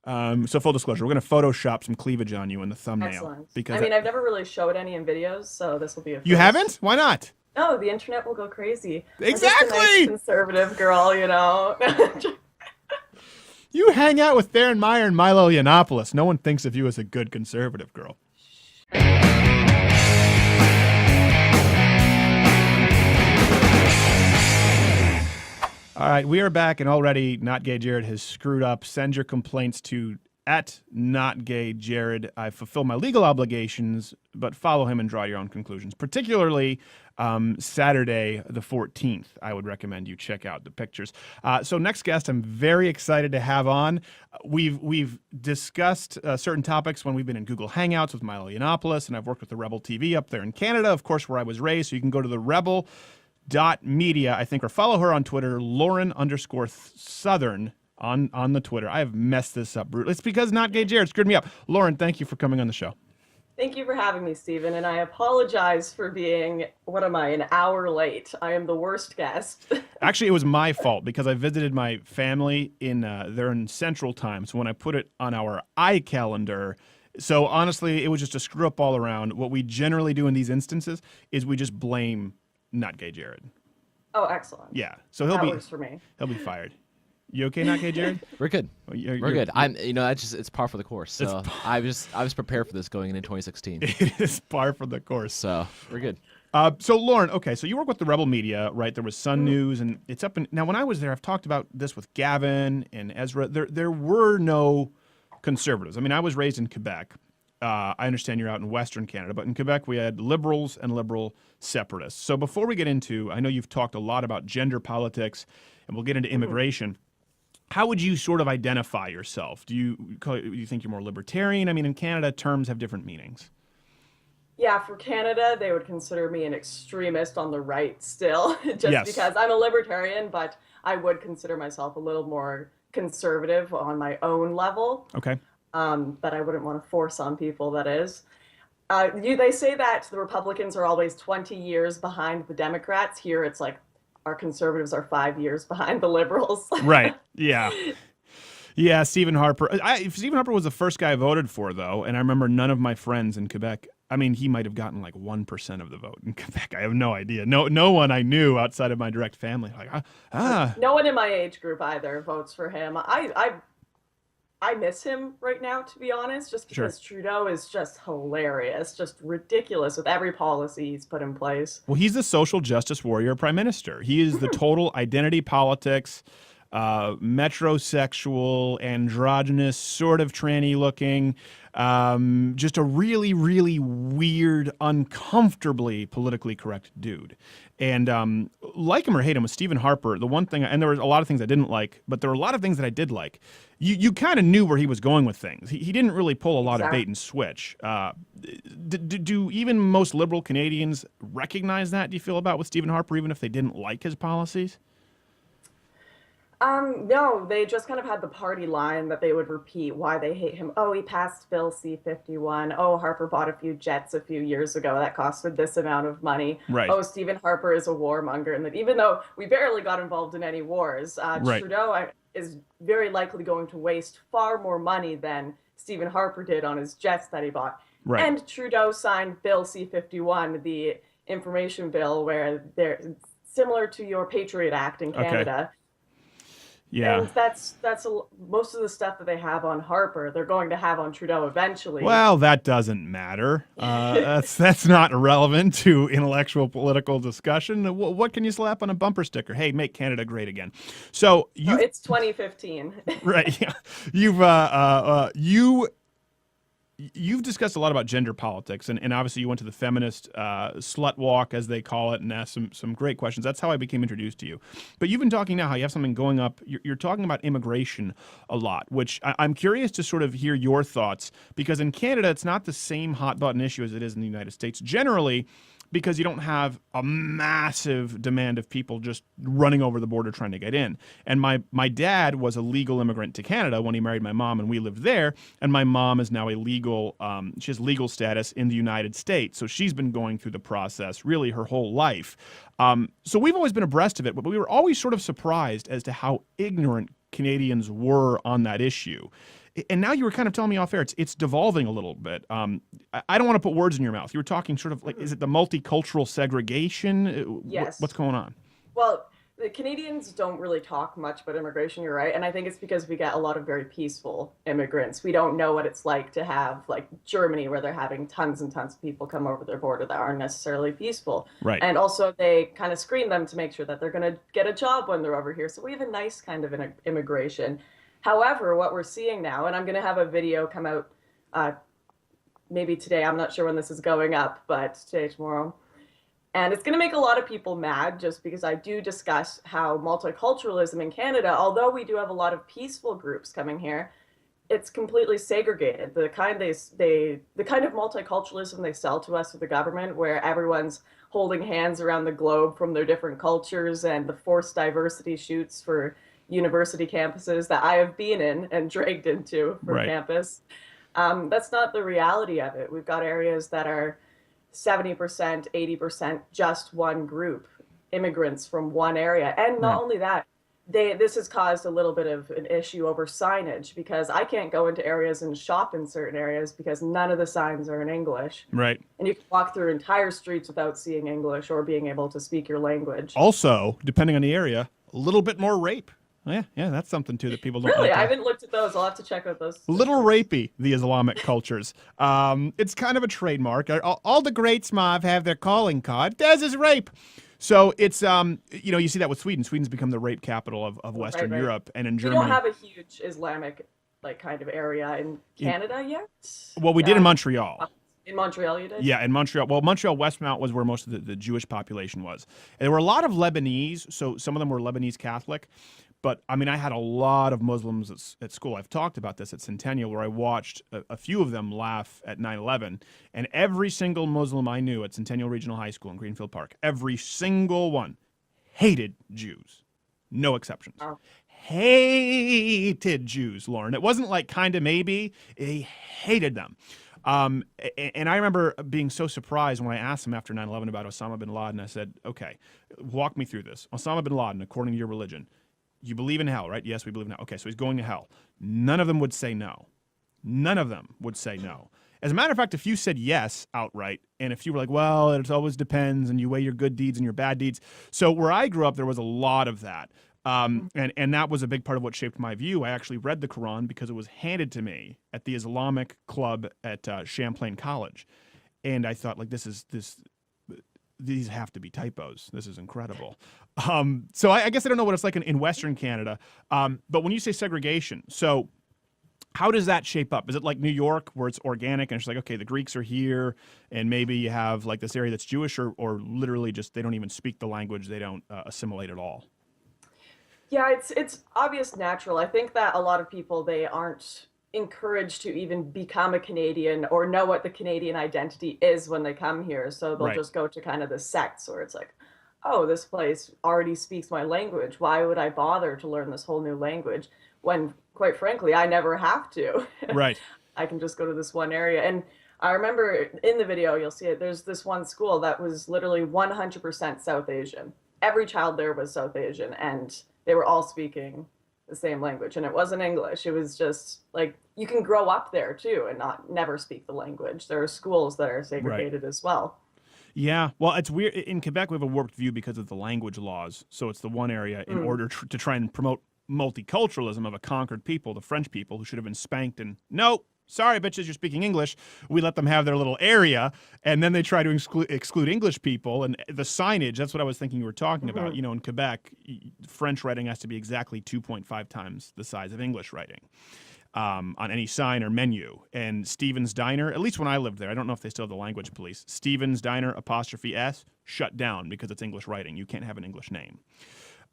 So full disclosure, we're going to Photoshop some cleavage on you in the thumbnail. Excellent. Because I mean, I've never really showed any in videos, so this will be a you first. haven't? Why not? No, the internet will go crazy. I'm just a nice Exactly! conservative girl, you know. You hang out with Theron Meyer and Milo Yiannopoulos. No one thinks of you as a good conservative girl. All right, we are back, and already Not Gay Jared has screwed up. Send your complaints to @NotGayJared. I fulfill my legal obligations, but follow him and draw your own conclusions. Particularly Saturday the 14th, I would recommend you check out the pictures. So next guest, I'm very excited to have on. We've discussed certain topics when we've been in Google Hangouts with Milo Yiannopoulos, and I've worked with the Rebel TV up there in Canada, of course, where I was raised. So you can go to the Rebel.media, I think, or follow her on Twitter, Lauren_Southern on the Twitter. I have messed this up brutally. It's because Not Gay Jared screwed me up. Lauren, thank you for coming on the show. Thank you for having me, Stephen, and I apologize for being, what am I, an hour late. I am the worst guest. Actually, it was my fault because I visited my family they're in Central Time, so when I put it on our iCalendar, so honestly, it was just a screw up all around. What we generally do in these instances is we just blame Not Gay Jared. Oh, excellent. Yeah, so that works for me. He'll be fired. You okay, Not Gay Jared? We're good. You're good. It's par for the course. So I was prepared for this going into 2016. It is par for the course. So we're good. So Lauren, okay, so you work with the Rebel Media, right? There was Sun News, and it's up in now. When I was there, I've talked about this with Gavin and Ezra. There were no conservatives. I mean, I was raised in Quebec. I understand you're out in Western Canada, but in Quebec we had liberals and liberal separatists. So before we get into, I know you've talked a lot about gender politics, and we'll get into immigration. How would you sort of identify yourself? Do you think you're more libertarian? I mean, in Canada, terms have different meanings. Yeah, for Canada, they would consider me an extremist on the right still, just Yes. because I'm a libertarian, but I would consider myself a little more conservative on my own level. Okay. But I wouldn't want to force on people, that is. They say that the Republicans are always 20 years behind the Democrats. Here, it's like our conservatives are 5 years behind the liberals. Right. Yeah. Yeah, Stephen Harper. Stephen Harper was the first guy I voted for, though, and I remember none of my friends in Quebec. I mean, he might have gotten like 1% of the vote in Quebec. I have no idea. No one I knew outside of my direct family. Like, No one in my age group either votes for him. I miss him right now, to be honest, just because Trudeau is just hilarious, just ridiculous with every policy he's put in place. Well, he's the social justice warrior prime minister. He is the total identity politics, metrosexual, androgynous, sort of tranny looking, just a really, really weird, uncomfortably politically correct dude. And like him or hate him, with Stephen Harper, the one thing, and there were a lot of things I didn't like, but there were a lot of things that I did like. You kind of knew where he was going with things. He didn't really pull a lot of bait and switch. Do even most liberal Canadians recognize that, do you feel, about with Stephen Harper, even if they didn't like his policies? No, they just kind of had the party line that they would repeat why they hate him. Oh, he passed Bill C-51. Oh, Harper bought a few jets a few years ago that costed this amount of money. Right. Oh, Stephen Harper is a warmonger. And that even though we barely got involved in any wars, Trudeau is very likely going to waste far more money than Stephen Harper did on his jets that he bought. Right. And Trudeau signed Bill C-51, the information bill, where they're similar to your Patriot Act in Canada. Okay. Yeah. And that's most of the stuff that they have on Harper, they're going to have on Trudeau eventually. Well, that doesn't matter. That's not relevant to intellectual political discussion. What can you slap on a bumper sticker? Hey, make Canada great again. So it's 2015. Right. Yeah. You've discussed a lot about gender politics, and obviously you went to the feminist slut walk, as they call it, and asked some great questions. That's how I became introduced to you. But you've been talking now how you have something going up. You're talking about immigration a lot, which I'm curious to sort of hear your thoughts, because in Canada, it's not the same hot-button issue as it is in the United States. Generally, because you don't have a massive demand of people just running over the border trying to get in. And my dad was a legal immigrant to Canada when he married my mom, and we lived there. And my mom is now she has legal status in the United States. So she's been going through the process really her whole life. So we've always been abreast of it, but we were always sort of surprised as to how ignorant Canadians were on that issue. And now you were kind of telling me off air, it's devolving a little bit. I don't want to put words in your mouth. You were talking sort of like, is it the multicultural segregation? Yes. What's going on? Well, the Canadians don't really talk much about immigration, you're right. And I think it's because we get a lot of very peaceful immigrants. We don't know what it's like to have like Germany, where they're having tons and tons of people come over their border that aren't necessarily peaceful. Right. And also they kind of screen them to make sure that they're going to get a job when they're over here. So we have a nice kind of an immigration. However, what we're seeing now, and I'm going to have a video come out maybe today, I'm not sure when this is going up, but today, tomorrow. And it's going to make a lot of people mad, just because I do discuss how multiculturalism in Canada, although we do have a lot of peaceful groups coming here, it's completely segregated. The kind of multiculturalism they sell to us with the government, where everyone's holding hands around the globe from their different cultures, and the forced diversity shoots for university campuses that I have been in and dragged into from Right. campus. That's not the reality of it. We've got areas that are 70%, 80% just one group, immigrants from one area. And not Right. only that, this has caused a little bit of an issue over signage, because I can't go into areas and shop in certain areas because none of the signs are in English. Right. And you can walk through entire streets without seeing English or being able to speak your language. Also, depending on the area, a little bit more rape. Yeah, that's something too that people don't Really? like. I haven't looked at those. I'll have to check out those. Little rapey, the Islamic cultures. It's kind of a trademark. All the greats, Mav, have their calling card. Theirs is rape. So it's, you see that with Sweden. Sweden's become the rape capital of Western right. Europe, and in We Germany. don't have a huge Islamic kind of area in Canada yet. Well, we did in Montreal. In Montreal, you did? Yeah, in Montreal. Well, Montreal Westmount was where most of the Jewish population was. And there were a lot of Lebanese, so some of them were Lebanese Catholic. But, I mean, I had a lot of Muslims at school. I've talked about this at Centennial, where I watched a few of them laugh at 9/11. And every single Muslim I knew at Centennial Regional High School in Greenfield Park, every single one hated Jews. No exceptions. Oh. Hated Jews, Lauren. It wasn't like kind of maybe. They hated them. And I remember being so surprised when I asked him after 9/11 about Osama bin Laden. I said, okay, walk me through this. Osama bin Laden, according to your religion, you believe in hell, right? Yes, we believe in hell. Okay, so he's going to hell. None of them would say no. None of them would say no. As a matter of fact, if you said yes outright, and if you were like, well, it always depends, and you weigh your good deeds and your bad deeds. So where I grew up, there was a lot of that. And that was a big part of what shaped my view. I actually read the Quran because it was handed to me at the Islamic club at Champlain College. And I thought, like, these have to be typos. This is incredible. So I guess I don't know what it's like in Western Canada. But when you say segregation, so how does that shape up? Is it like New York, where it's organic and it's like, okay, the Greeks are here, and maybe you have like this area that's Jewish, or literally just they don't even speak the language, they don't assimilate at all? Yeah, it's obvious natural. I think that a lot of people, they aren't encouraged to even become a Canadian or know what the Canadian identity is when they come here. So they'll Right. just go to kind of the sects where it's like, oh, this place already speaks my language. Why would I bother to learn this whole new language when, quite frankly, I never have to? Right. I can just go to this one area. And I remember in the video, you'll see it, there's this one school that was literally 100% South Asian. Every child there was South Asian, and they were all speaking the same language, and it wasn't English. It was just like, you can grow up there too and never speak the language. There are schools that are segregated as well. Yeah, well, it's weird. In Quebec, we have a warped view because of the language laws. So it's the one area in order to try and promote multiculturalism of a conquered people, the French people, who should have been spanked and, nope, sorry, bitches, you're speaking English. We let them have their little area, and then they try to exclude English people. And the signage, that's what I was thinking you were talking about. You know, in Quebec, French writing has to be exactly 2.5 times the size of English writing. On any sign or menu. And Stevens Diner, at least when I lived there, I don't know if they still have the language police, Stevens Diner 'S shut down because it's English writing. You can't have an English name.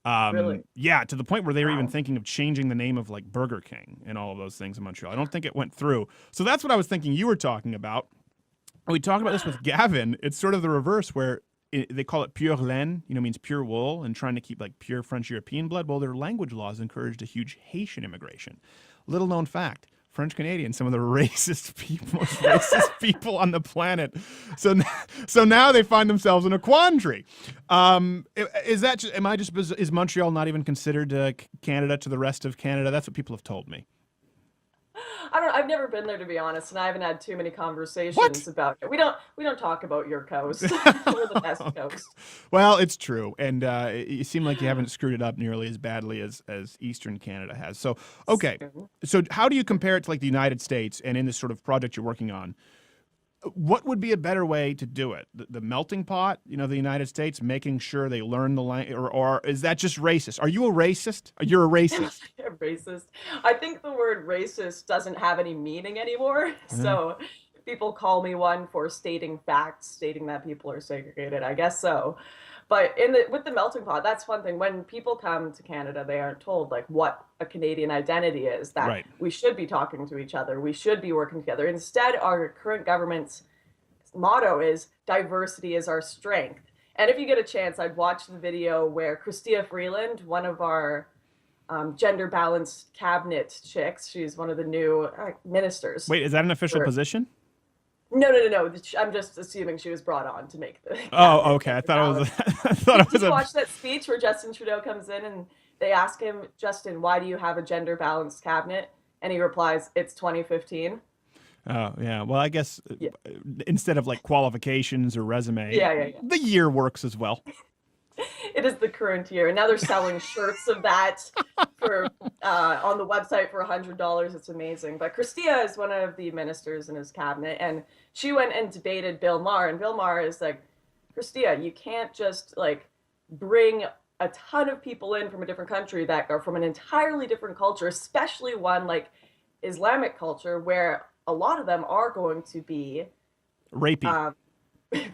Really? Yeah, to the point where they were even thinking of changing the name of like Burger King and all of those things in Montreal. I don't think it went through. So that's what I was thinking you were talking about. We talked about this with Gavin. It's sort of the reverse, where they call it pure laine, means pure wool, and trying to keep like pure French European blood. Well, their language laws encouraged a huge Haitian immigration. Little known fact, French Canadians, some of the most racist people on the planet. So now they find themselves in a quandary. Is Montreal not even considered Canada to the rest of Canada? That's what people have told me. I don't. I've never been there, to be honest, and I haven't had too many conversations about it. We don't talk about your coast. We're the best coast. Well, it's true, and you seem like you haven't screwed it up nearly as badly as Eastern Canada has. So, okay, so how do you compare it to like the United States and in this sort of project you're working on? What would be a better way to do it? The melting pot, the United States, making sure they learn the language, or is that just racist? Are you a racist? You're a racist. Racist. I think the word racist doesn't have any meaning anymore. So people call me one for stating facts, stating that people are segregated. I guess so. But with the melting pot, that's one thing. When people come to Canada, they aren't told like what a Canadian identity is, that Right. we should be talking to each other, we should be working together. Instead, our current government's motto is diversity is our strength. And if you get a chance, I'd watch the video where Chrystia Freeland, one of our gender balanced cabinet chicks, she's one of the new ministers. Wait, is that an official for- position? No. I'm just assuming she was brought on to make the. Oh, okay. I thought it was. I thought it was Did you watch that speech where Justin Trudeau comes in and they ask him, Justin, why do you have a gender balanced cabinet? And he replies, it's 2015. Oh, yeah. Well, I guess Yeah. instead of like qualifications or resume, Yeah. the year works as well. It is the current year, and now they're selling shirts of that for on the website for $100. It's amazing. But Chrystia is one of the ministers in his cabinet, and she went and debated Bill Maher, and Bill Maher is like, Chrystia, you can't just like bring a ton of people in from a different country that are from an entirely different culture, especially one like Islamic culture, where a lot of them are going to be Rapey.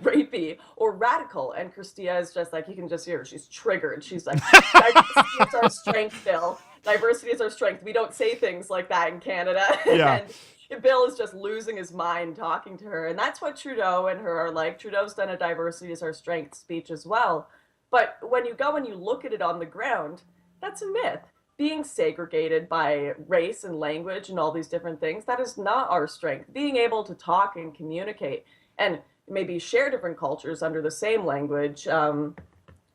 rapey or radical. And Chrystia is just like, you can just hear her. She's triggered. She's like, diversity is our strength, Bill. Diversity is our strength. We don't say things like that in Canada. Yeah. And Bill is just losing his mind talking to her. And that's what Trudeau and her are like. Trudeau's done a diversity is our strength speech as well. But when you go and you look at it on the ground, that's a myth. Being segregated by race and language and all these different things, that is not our strength. Being able to talk and communicate and maybe share different cultures under the same language and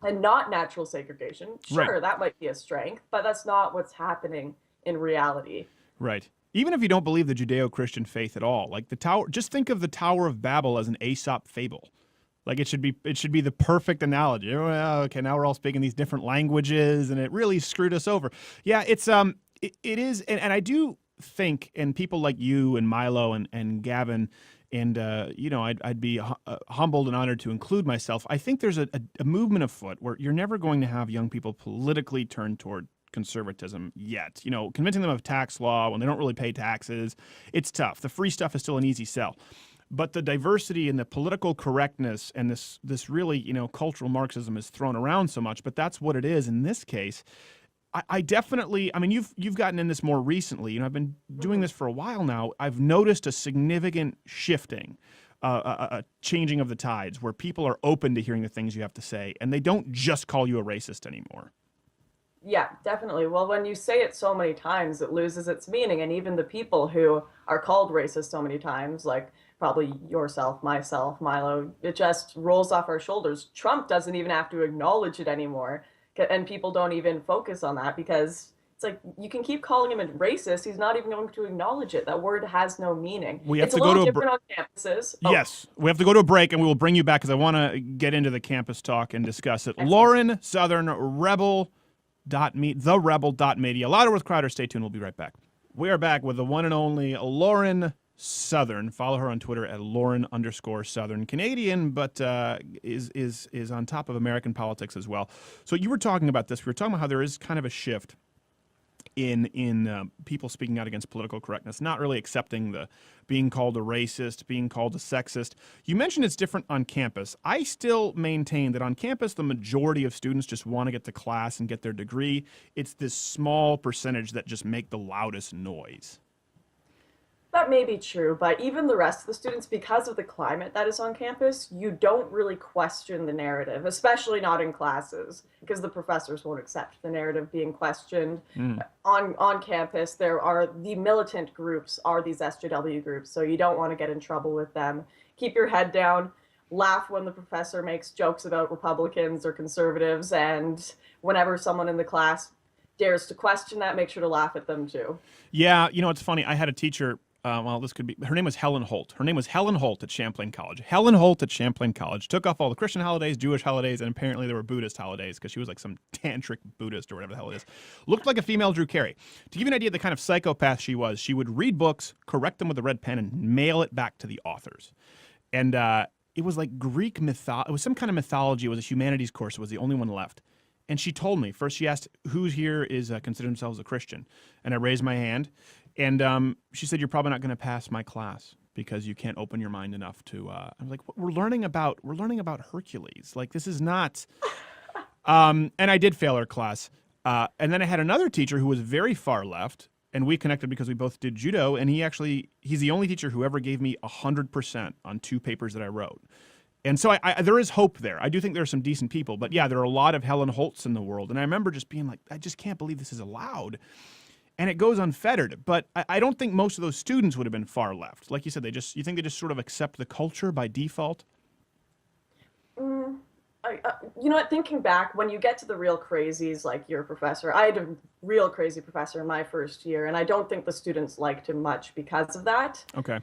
not natural segregation. Sure, Right. that might be a strength, but that's not what's happening in reality. Right. Even if you don't believe the Judeo-Christian faith at all, like the tower, just think of the Tower of Babel as an Aesop fable. Like it should be the perfect analogy. Well, okay, now we're all speaking these different languages, and it really screwed us over. Yeah, it is, and I do think, and people like you and Milo and Gavin, and I'd be humbled and honored to include myself. I think there's a movement afoot where you're never going to have young people politically turn toward conservatism yet. Convincing them of tax law when they don't really pay taxes, it's tough. The free stuff is still an easy sell. But the diversity and the political correctness and this really, cultural Marxism is thrown around so much, but that's what it is in this case. I definitely, you've gotten in this more recently. I've been doing this for a while now. I've noticed a significant shifting, a changing of the tides where people are open to hearing the things you have to say, and they don't just call you a racist anymore. Yeah, definitely. Well, when you say it so many times, it loses its meaning. And even the people who are called racist so many times, like probably yourself, myself, Milo, it just rolls off our shoulders. Trump doesn't even have to acknowledge it anymore. And people don't even focus on that because it's like you can keep calling him a racist. He's not even going to acknowledge it. That word has no meaning. We have it's to a go little to a different on campuses. Oh, Yes, we have to go to a break, and we will bring you back because I want to get into the campus talk and discuss it. Excellent. Lauren Southern, therebel.media. Louder with Crowder. Stay tuned. We'll be right back. We are back with the one and only Lauren Southern. Follow her on Twitter at Lauren_Southern. Canadian, but is on top of American politics as well. So you were talking about this. We were talking about how there is kind of a shift in people speaking out against political correctness, not really accepting the being called a racist, being called a sexist. You mentioned it's different on campus. I still maintain that on campus, the majority of students just want to get to class and get their degree. It's this small percentage that just make the loudest noise. that may be true, but even the rest of the students, because of the climate that is on campus, you don't really question the narrative, especially not in classes, because the professors won't accept the narrative being questioned. On campus, there are the militant groups, are these SJW groups, so you don't want to get in trouble with them. Keep your head down, laugh when the professor makes jokes about Republicans or conservatives, and whenever someone in the class dares to question that, make sure to laugh at them too. Yeah, it's funny. I had a teacher. Well, this could be. Her name was Helen Holt. Her name was Helen Holt at Champlain College. Helen Holt at Champlain College took off all the Christian holidays, Jewish holidays, and apparently there were Buddhist holidays because she was like some tantric Buddhist or whatever the hell it is. Looked like a female Drew Carey. To give you an idea of the kind of psychopath she was, she would read books, correct them with a red pen, and mail it back to the authors. And it was like Greek mythology. It was some kind of mythology. It was a humanities course. It was the only one left. And she told me, first she asked, who here is considered themselves a Christian? And I raised my hand. And she said, you're probably not going to pass my class because you can't open your mind enough to. I was like, we're learning about Hercules. Like, this is not. And I did fail her class. And then I had another teacher who was very far left, and we connected because we both did judo. And he's the only teacher who ever gave me 100% on 2 papers that I wrote. And so there is hope there. I do think there are some decent people. But yeah, there are a lot of Helen Holtz in the world. And I remember just being like, I just can't believe this is allowed. And it goes unfettered. But I don't think most of those students would have been far left. Like you said, you think they just sort of accept the culture by default? You know what, thinking back, when you get to the real crazies like your professor, I had a real crazy professor in my first year, and I don't think the students liked him much because of that. Okay.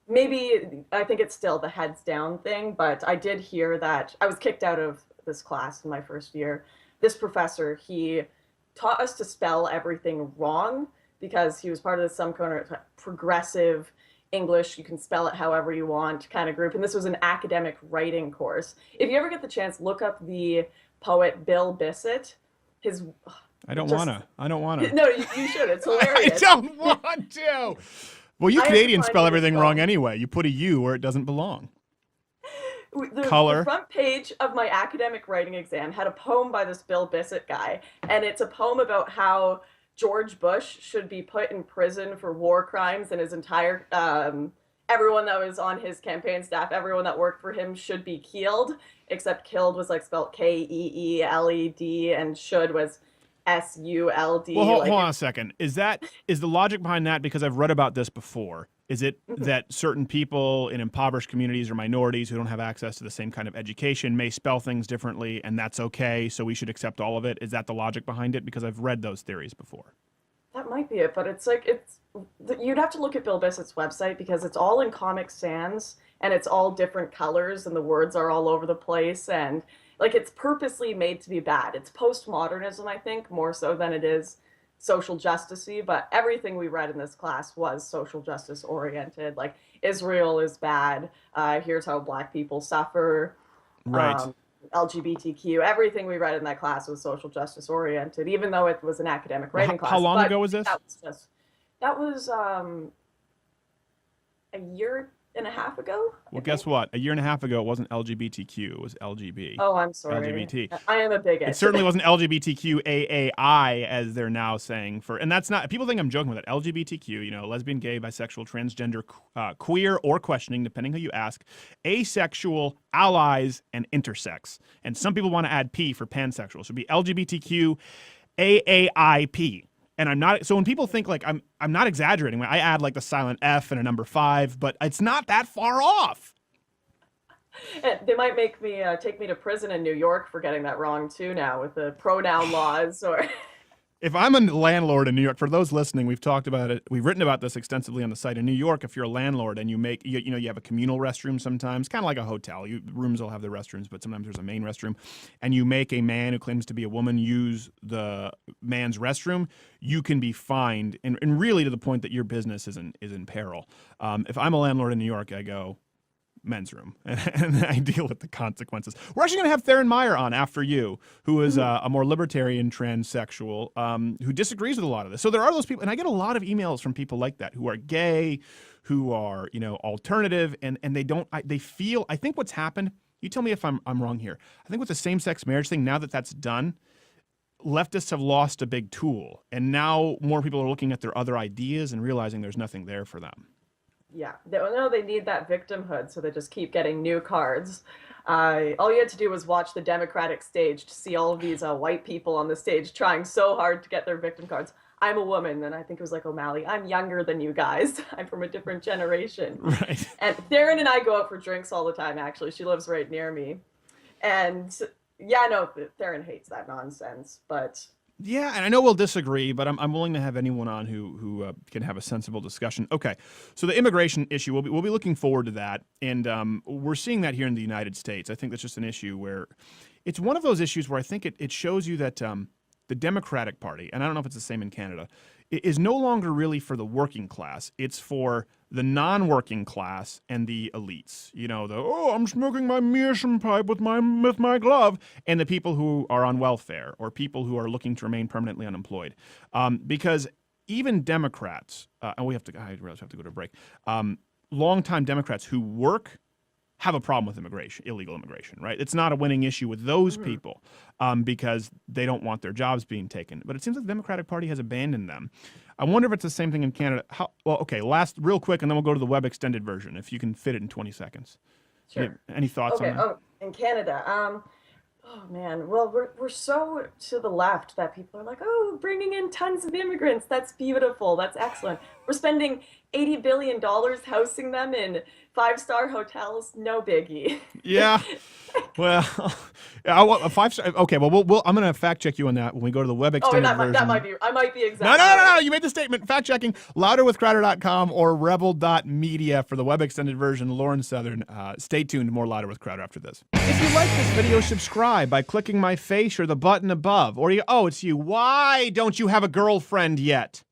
Maybe, I think it's still the heads down thing, but I did hear that I was kicked out of this class in my first year. This professor, he taught us to spell everything wrong because he was part of some kind of progressive English, you can spell it however you want kind of group. And this was an academic writing course. If you ever get the chance, look up the poet Bill Bissett. I don't want to. No, you should. It's hilarious. I don't want to. Well, you Canadians spell everything wrong anyway. You put a U where it doesn't belong. Color. The front page of my academic writing exam had a poem by this Bill Bissett guy. And it's a poem about how George Bush should be put in prison for war crimes, and his entire everyone that was on his campaign staff, everyone that worked for him should be killed, except killed was like spelled Keeled, and should was SULD. Well, hold on a second. Is the logic behind that, because I've read about this before, is it that certain people in impoverished communities or minorities who don't have access to the same kind of education may spell things differently, and that's okay, so we should accept all of it? Is that the logic behind it? Because I've read those theories before. That might be it, but you'd have to look at Bill Bissett's website because it's all in Comic Sans, and it's all different colors, and the words are all over the place, and like it's purposely made to be bad. It's postmodernism, I think, more so than it is social justice-y, but everything we read in this class was social justice oriented. Like, Israel is bad, here's how Black people suffer, right? LGBTQ, everything we read in that class was social justice oriented, even though it was an academic writing class. How long ago was this? That was a year and a half ago. Well, guess what? A year and a half ago, it wasn't LGBTQ. It was LGB. Oh, I'm sorry. LGBT. I am a bigot. It certainly wasn't LGBTQAAI, as they're now saying. And that's not, people think I'm joking with it. LGBTQ, lesbian, gay, bisexual, transgender, queer, or questioning, depending who you ask, asexual, allies, and intersex. And some people want to add P for pansexual. So it'd be LGBTQ AAIP. And I'm not, so when people think like I'm not exaggerating, I add like the silent F and a number 5, but it's not that far off. They might make me take me to prison in New York for getting that wrong too now with the pronoun laws. Or if I'm a landlord in New York, for those listening, we've talked about it. We've written about this extensively on the site. In New York, if you're a landlord and you make, you have a communal restroom sometimes, kind of like a hotel. Rooms will have their restrooms, but sometimes there's a main restroom. And you make a man who claims to be a woman use the man's restroom, you can be fined, and really to the point that your business is in peril. If I'm a landlord in New York, I go, men's room, and I deal with the consequences. We're actually going to have Theron Meyer on after you, who is a more libertarian transsexual who disagrees with a lot of this. So there are those people, and I get a lot of emails from people like that who are gay, who are alternative, and they feel. I think what's happened. You tell me if I'm wrong here. I think with the same-sex marriage thing, now that that's done, leftists have lost a big tool, and now more people are looking at their other ideas and realizing there's nothing there for them. Yeah, they need that victimhood, so they just keep getting new cards. All you had to do was watch the Democratic stage to see all of these white people on the stage trying so hard to get their victim cards. I'm a woman, and I think it was like O'Malley. I'm younger than you guys. I'm from a different generation. Right. And Theron and I go out for drinks all the time, actually. She lives right near me. And yeah, no, Theron hates that nonsense, but Yeah, and I know we'll disagree, but I'm willing to have anyone on who can have a sensible discussion. Okay, so the immigration issue, we'll be looking forward to that, and we're seeing that here in the United States. I think that's just an issue where it's one of those issues where I think it shows you that the Democratic Party, and I don't know if it's the same in Canada, is no longer really for the working class. It's for the non-working class and the elites. You know, I'm smoking my meerschaum pipe with my glove, and the people who are on welfare or people who are looking to remain permanently unemployed. Because even Democrats, and I realize we have to go to a break, longtime Democrats who work have a problem with immigration, illegal immigration, right? It's not a winning issue with those people because they don't want their jobs being taken. But it seems like the Democratic Party has abandoned them. I wonder if it's the same thing in Canada. Last, real quick, and then we'll go to the web extended version, if you can fit it in 20 seconds. Sure. Any thoughts on that? Oh, in Canada, oh man, well, we're so to the left that people are like, oh, bringing in tons of immigrants, that's beautiful, that's excellent. We're spending $80 billion housing them in 5-star hotels, no biggie. Yeah. Well, I want a 5-star. Okay, well, I'm going to fact check you on that when we go to the web extended version. That might be. I might be exactly. No. You made the statement. Fact checking. Louderwithcrowder.com or rebel.media for the web extended version. Lauren Southern. Stay tuned. More Louder with Crowder after this. If you like this video, subscribe by clicking my face or the button above. Or it's you. Why don't you have a girlfriend yet?